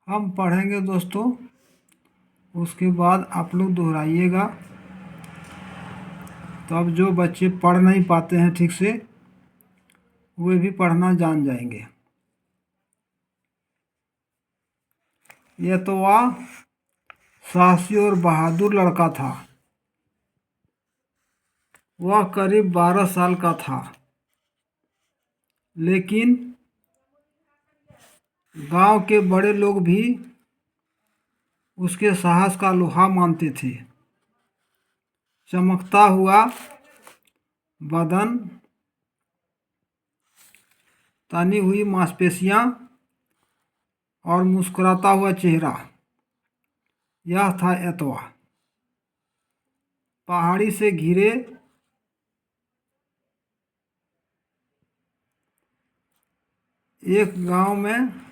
हम पढ़ेंगे दोस्तों, उसके बाद आप लोग दोहराइएगा। तो अब जो बच्चे पढ़ नहीं पाते हैं ठीक से, वे भी पढ़ना जान जाएंगे। एतवा साहसी और बहादुर लड़का था। वह करीब 12 साल का था, लेकिन गांव के बड़े लोग भी उसके साहस का लोहा मानते थे। चमकता हुआ बदन, तनी हुई मांसपेशियां और मुस्कुराता हुआ चेहरा, यह था एतवा। पहाड़ी से घिरे एक गांव में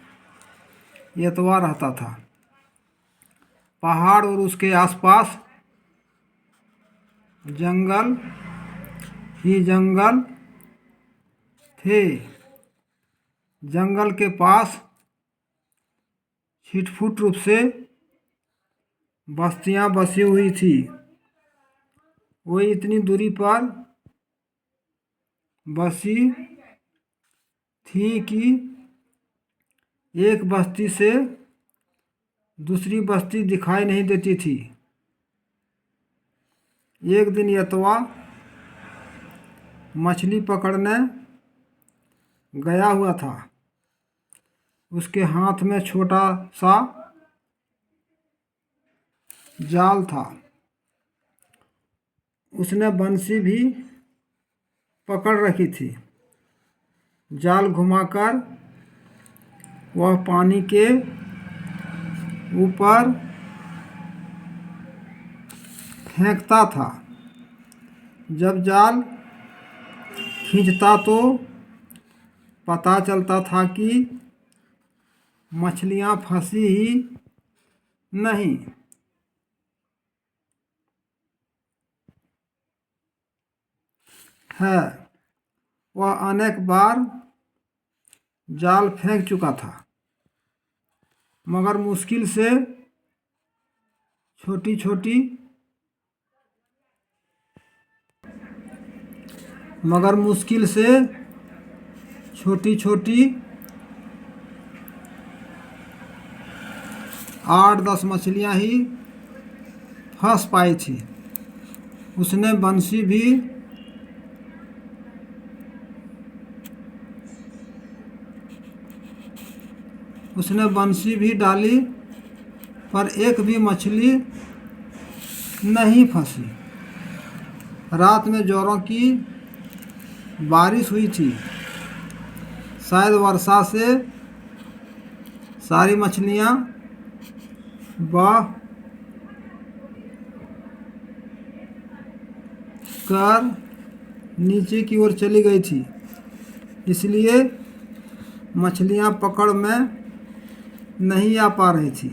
एतवा रहता था। पहाड़ और उसके आसपास जंगल ही जंगल थे। जंगल के पास छिटपुट रूप से बस्तियां बसी हुई थी। वो इतनी दूरी पर बसी थी कि एक बस्ती से दूसरी बस्ती दिखाई नहीं देती थी। एक दिन एतवा मछली पकड़ने गया हुआ था। उसके हाथ में छोटा सा जाल था। उसने बंसी भी पकड़ रखी थी। जाल घुमाकर वह पानी के ऊपर फेंकता था। जब जाल खींचता तो पता चलता था कि मछलियां फंसी ही नहीं है। वह अनेक बार जाल फेंक चुका था, मगर मुश्किल से छोटी छोटी 8-10 मछलियां ही फंस पाई थी। उसने बंसी भी डाली, पर एक भी मछली नहीं फंसी। रात में जोरों की बारिश हुई थी। शायद वर्षा से सारी मछलियां बह कर नीचे की ओर चली गई थी, इसलिए मछलियां पकड़ में नहीं आ पा रही थी।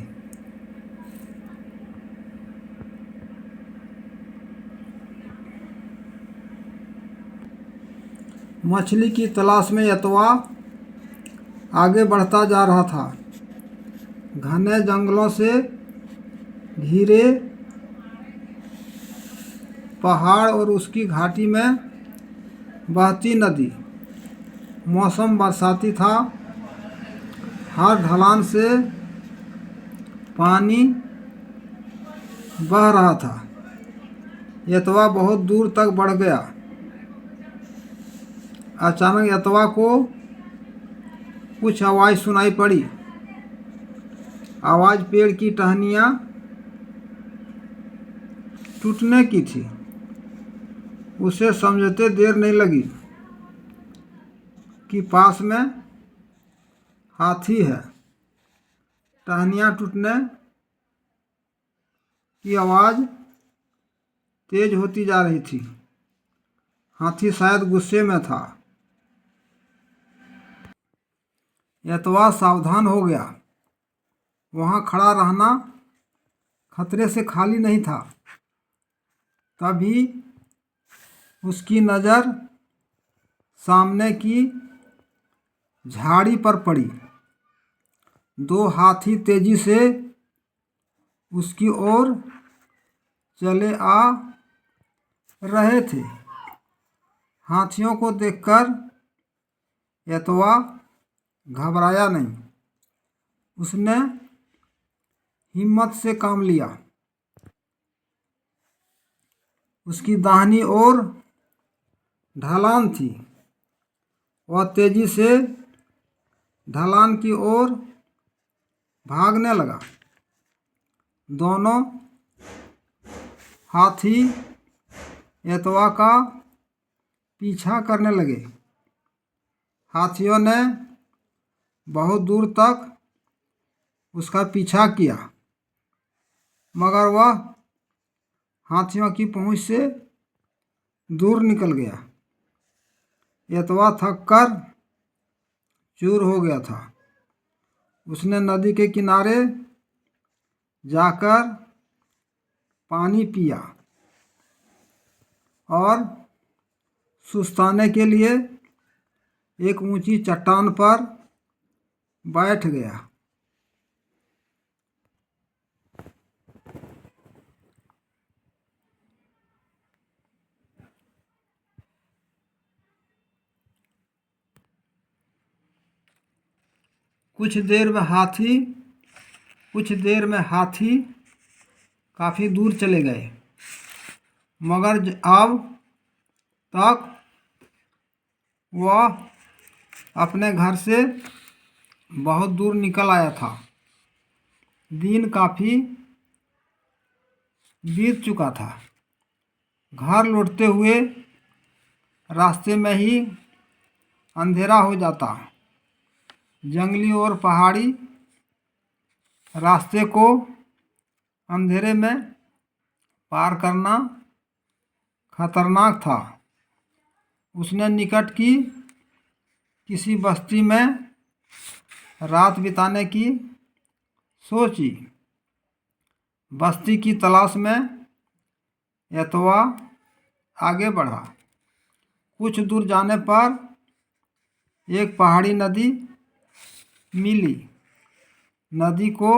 मछली की तलाश में एतवा आगे बढ़ता जा रहा था। घने जंगलों से घिरे पहाड़ और उसकी घाटी में बहती नदी। मौसम बरसाती था। हर ढलान से पानी बह रहा था। एतवा बहुत दूर तक बढ़ गया। अचानक एतवा को कुछ आवाज़ सुनाई पड़ी। आवाज़ पेड़ की टहनियाँ टूटने की थी। उसे समझते देर नहीं लगी कि पास में हाथी है। टहनियाँ टूटने की आवाज़ तेज होती जा रही थी। हाथी शायद गुस्से में था। एतवा सावधान हो गया। वहाँ खड़ा रहना खतरे से खाली नहीं था। तभी उसकी नज़र सामने की झाड़ी पर पड़ी। दो हाथी तेजी से उसकी ओर चले आ रहे थे। हाथियों को देखकर एतवा घबराया नहीं। उसने हिम्मत से काम लिया। उसकी दाहिनी ओर ढलान थी। वह तेजी से ढलान की ओर भागने लगा। दोनों हाथी एतवा का पीछा करने लगे। हाथियों ने बहुत दूर तक उसका पीछा किया, मगर वह हाथियों की पहुंच से दूर निकल गया। एतवा थककर चूर हो गया था। उसने नदी के किनारे जाकर पानी पिया और सुस्ताने के लिए एक ऊंची चट्टान पर बैठ गया। कुछ देर में हाथी काफ़ी दूर चले गए, मगर अब तक वह अपने घर से बहुत दूर निकल आया था। दिन काफ़ी बीत चुका था। घर लौटते हुए रास्ते में ही अंधेरा हो जाता। जंगली और पहाड़ी रास्ते को अंधेरे में पार करना खतरनाक था। उसने निकट की किसी बस्ती में रात बिताने की सोची। बस्ती की तलाश में एतवा आगे बढ़ा। कुछ दूर जाने पर एक पहाड़ी नदी मिली। नदी को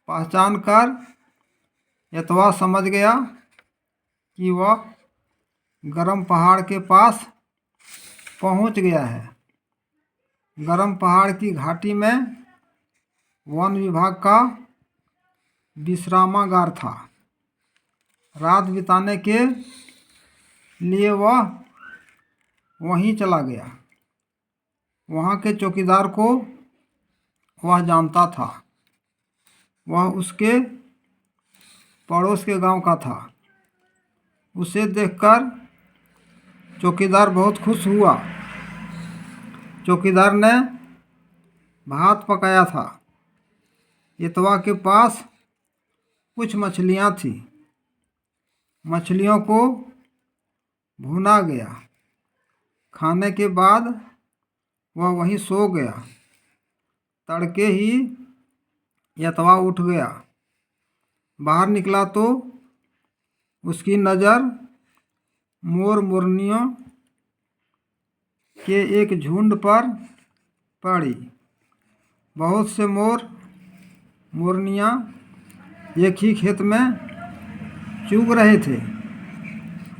पहचान कर एतवा समझ गया कि वह गरम पहाड़ के पास पहुंच गया है। गरम पहाड़ की घाटी में वन विभाग का विश्रामागार था। रात बिताने के लिए वह वहीं चला गया। वहाँ के चौकीदार को वह जानता था। वह उसके पड़ोस के गांव का था। उसे देखकर चौकीदार बहुत खुश हुआ। चौकीदार ने भात पकाया था। एतवा के पास कुछ मछलियाँ थीं। मछलियों को भुना गया। खाने के बाद वह वहीं सो गया। तड़के ही एतवा उठ गया। बाहर निकला तो उसकी नज़र मोर मोरनियों के एक झुंड पर पड़ी। बहुत से मोर मोरनियाँ एक ही खेत में चुग रहे थे।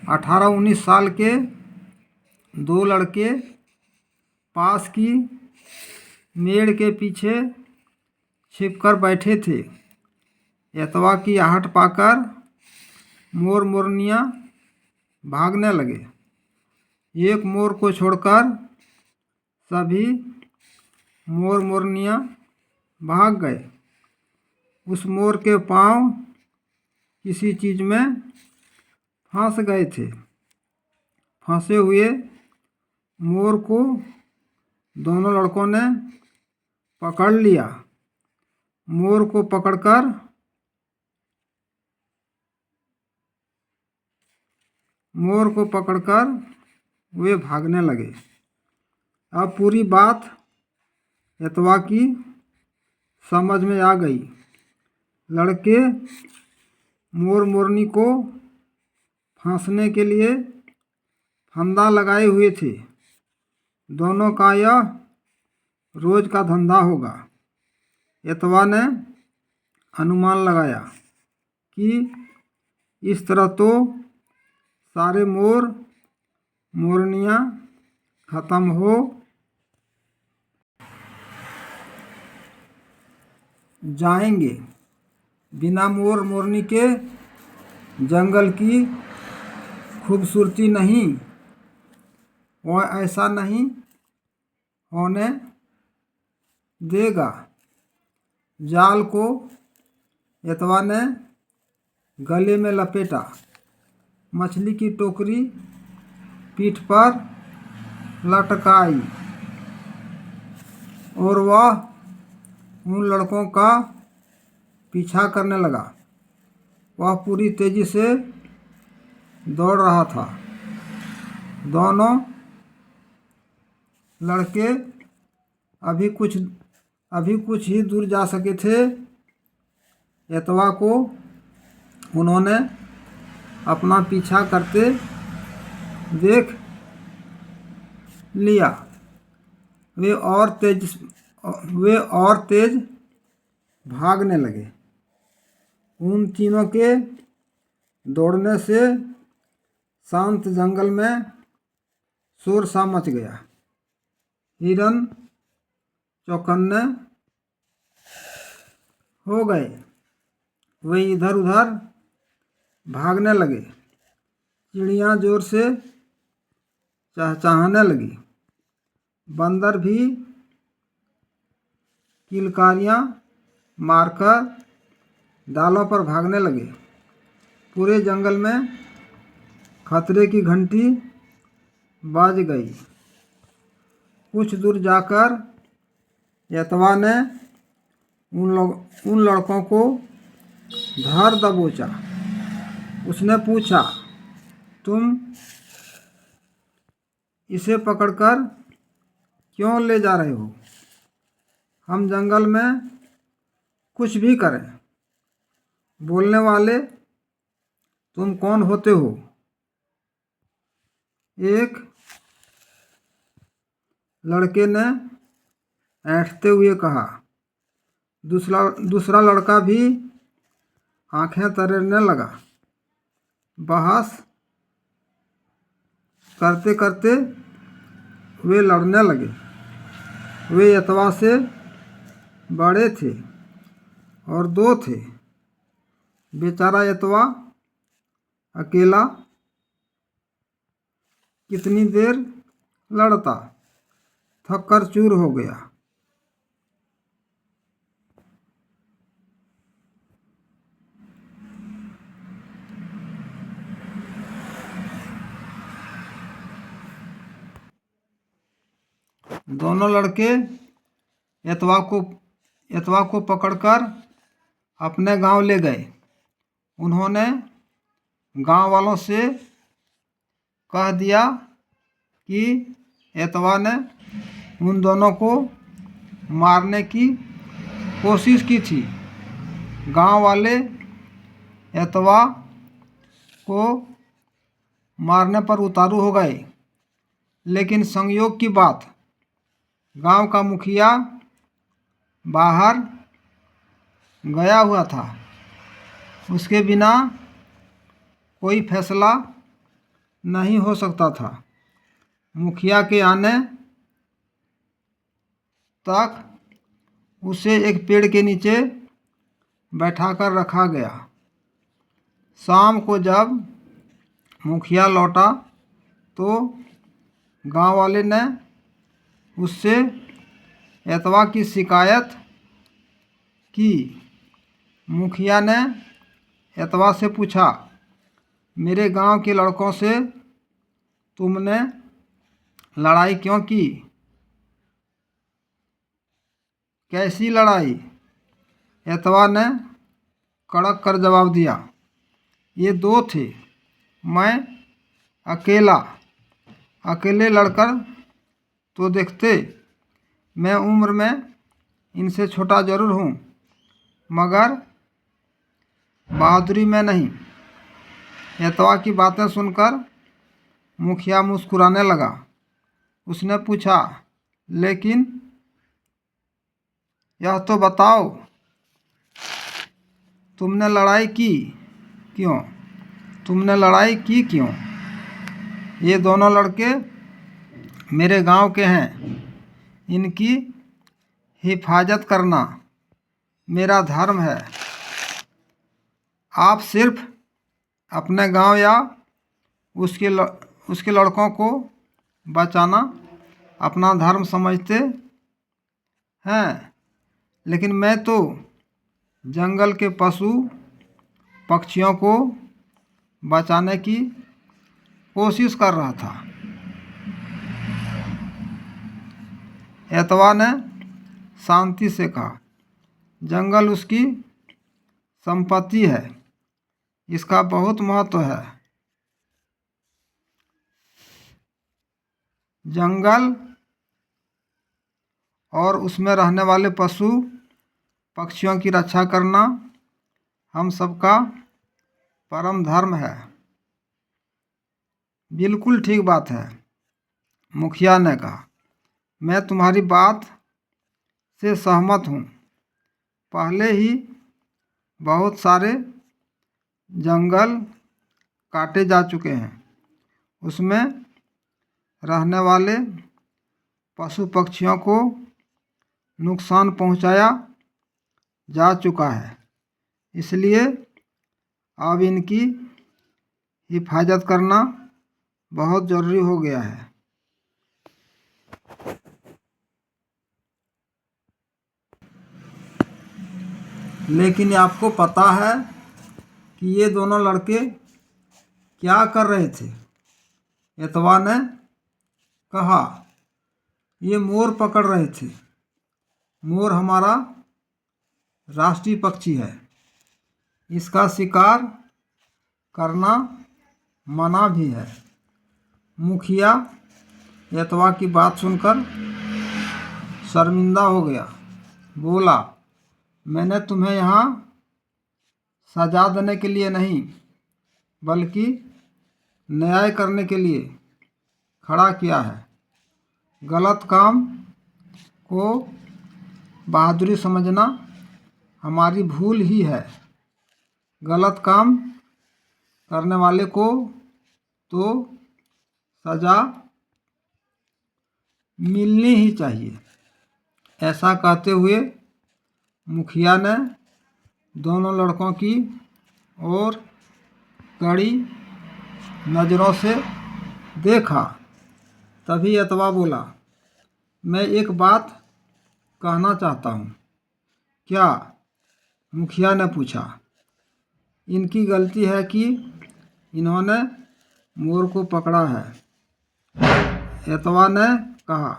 18-19 साल के दो लड़के पास की मेड़ के पीछे छिपकर बैठे थे। एतवा की आहट पाकर मोर मोरनियाँ भागने लगे। एक मोर को छोड़कर सभी मोर मोरनियाँ भाग गए। उस मोर के पांव किसी चीज़ में फंस गए थे। फंसे हुए मोर को दोनों लड़कों ने पकड़ लिया। मोर को पकड़कर वे भागने लगे। अब पूरी बात एतवा की समझ में आ गई। लड़के मोर मोरनी को फंसने के लिए फंदा लगाए हुए थे। दोनों का यह रोज का धंधा होगा। एतवा ने अनुमान लगाया कि इस तरह तो सारे मोर मोरनियाँ खत्म हो जाएंगे। बिना मोर मोरनी के जंगल की खूबसूरती नहीं, वह ऐसा नहीं होने देगा। जाल को एतवा ने गले में लपेटा, मछली की टोकरी पीठ पर लटकाई और वह उन लड़कों का पीछा करने लगा। वह पूरी तेजी से दौड़ रहा था। दोनों लड़के अभी कुछ ही दूर जा सके थे। एतवा को उन्होंने अपना पीछा करते देख लिया। वे और तेज भागने लगे। उन तीनों के दौड़ने से शांत जंगल में शोर सा मच गया। हिरन चौकन्ने हो गए। वे इधर उधर भागने लगे। चिड़ियाँ जोर से चहचहाने लगी। बंदर भी किलकारियाँ मारकर डालों पर भागने लगे। पूरे जंगल में खतरे की घंटी बज गई। कुछ दूर जाकर एतवा ने उन लड़कों को धर दबोचा। उसने पूछा, तुम इसे पकड़कर क्यों ले जा रहे हो? हम जंगल में कुछ भी करें। बोलने वाले तुम कौन होते हो? एक लड़के ने ऐंठते हुए कहा। दूसरा लड़का भी आंखें तरेरने लगा। बहस करते करते वे लड़ने लगे। वे एतवा से बड़े थे और दो थे। बेचारा एतवा अकेला कितनी देर लड़ता, थक कर चूर हो गया। दोनों लड़के एतवा को पकड़कर अपने गांव ले गए। उन्होंने गांव वालों से कह दिया कि एतवा ने उन दोनों को मारने की कोशिश की थी। गांव वाले एतवा को मारने पर उतारू हो गए। लेकिन संयोग की बात, गांव का मुखिया बाहर गया हुआ था। उसके बिना कोई फैसला नहीं हो सकता था। मुखिया के आने तक उसे एक पेड़ के नीचे बैठाकर रखा गया। शाम को जब मुखिया लौटा तो गांव वाले ने उससे एतवा की शिकायत की। मुखिया ने एतवा से पूछा, मेरे गांव के लड़कों से तुमने लड़ाई क्यों की? कैसी लड़ाई? एतवा ने कड़क कर जवाब दिया, ये दो थे, मैं अकेले लड़कर तो देखते। मैं उम्र में इनसे छोटा जरूर हूँ, मगर बहादुरी में नहीं। एतवा की बातें सुनकर मुखिया मुस्कुराने लगा। उसने पूछा, लेकिन यह तो बताओ, तुमने लड़ाई की क्यों? तुमने लड़ाई की क्यों? ये दोनों लड़के मेरे गांव के हैं। इनकी हिफाजत करना मेरा धर्म है। आप सिर्फ अपने गांव या उसके लड़कों को बचाना अपना धर्म समझते हैं, लेकिन मैं तो जंगल के पशु पक्षियों को बचाने की कोशिश कर रहा था। एतवा ने शांति से कहा, जंगल उसकी संपत्ति है, इसका बहुत महत्व है। जंगल और उसमें रहने वाले पशु पक्षियों की रक्षा करना हम सबका परम धर्म है। बिल्कुल ठीक बात है, मुखिया ने कहा। मैं तुम्हारी बात से सहमत हूँ। पहले ही बहुत सारे जंगल काटे जा चुके हैं, उसमें रहने वाले पशु पक्षियों को नुकसान पहुंचाया जा चुका है, इसलिए अब इनकी हिफाजत करना बहुत ज़रूरी हो गया है। लेकिन आपको पता है कि ये दोनों लड़के क्या कर रहे थे? एतवा ने कहा, ये मोर पकड़ रहे थे। मोर हमारा राष्ट्रीय पक्षी है, इसका शिकार करना मना भी है। मुखिया एतवा की बात सुनकर शर्मिंदा हो गया। बोला, मैंने तुम्हें यहाँ सजा देने के लिए नहीं, बल्कि न्याय करने के लिए खड़ा किया है। गलत काम को बहादुरी समझना हमारी भूल ही है। गलत काम करने वाले को तो सजा मिलनी ही चाहिए। ऐसा कहते हुए मुखिया ने दोनों लड़कों की ओर कड़ी नज़रों से देखा। तभी एतवा बोला, मैं एक बात कहना चाहता हूँ। क्या? मुखिया ने पूछा। इनकी गलती है कि इन्होंने मोर को पकड़ा है, एतवा ने कहा।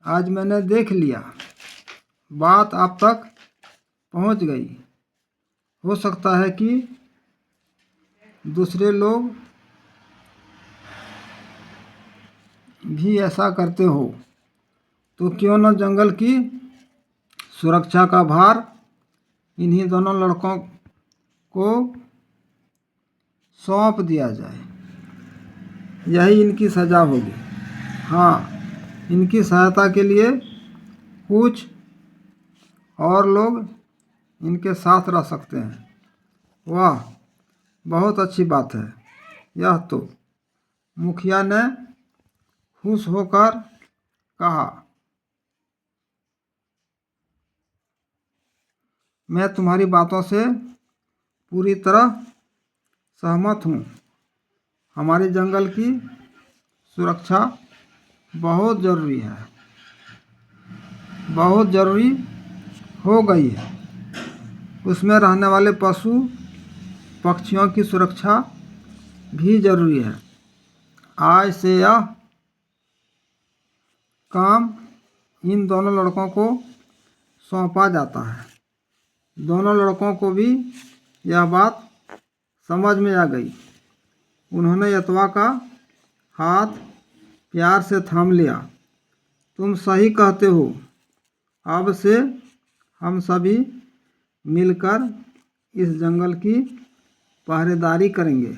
आज मैंने देख लिया, बात आप तक पहुंच गई। हो सकता है कि दूसरे लोग भी ऐसा करते हो, तो क्यों न जंगल की सुरक्षा का भार इन्हीं दोनों लड़कों को सौंप दिया जाए। यही इनकी सज़ा होगी। हाँ, इनकी सहायता के लिए कुछ और लोग इनके साथ रह सकते हैं। वाह, बहुत अच्छी बात है यह तो, मुखिया ने खुश होकर कहा। मैं तुम्हारी बातों से पूरी तरह सहमत हूँ। हमारे जंगल की सुरक्षा बहुत ज़रूरी है, बहुत ज़रूरी हो गई है। उसमें रहने वाले पशु पक्षियों की सुरक्षा भी ज़रूरी है। आज से यह काम इन दोनों लड़कों को सौंपा जाता है। दोनों लड़कों को भी यह बात समझ में आ गई। उन्होंने एतवा का हाथ प्यार से थाम लिया। तुम सही कहते हो, अब से हम सभी मिलकर इस जंगल की पहरेदारी करेंगे।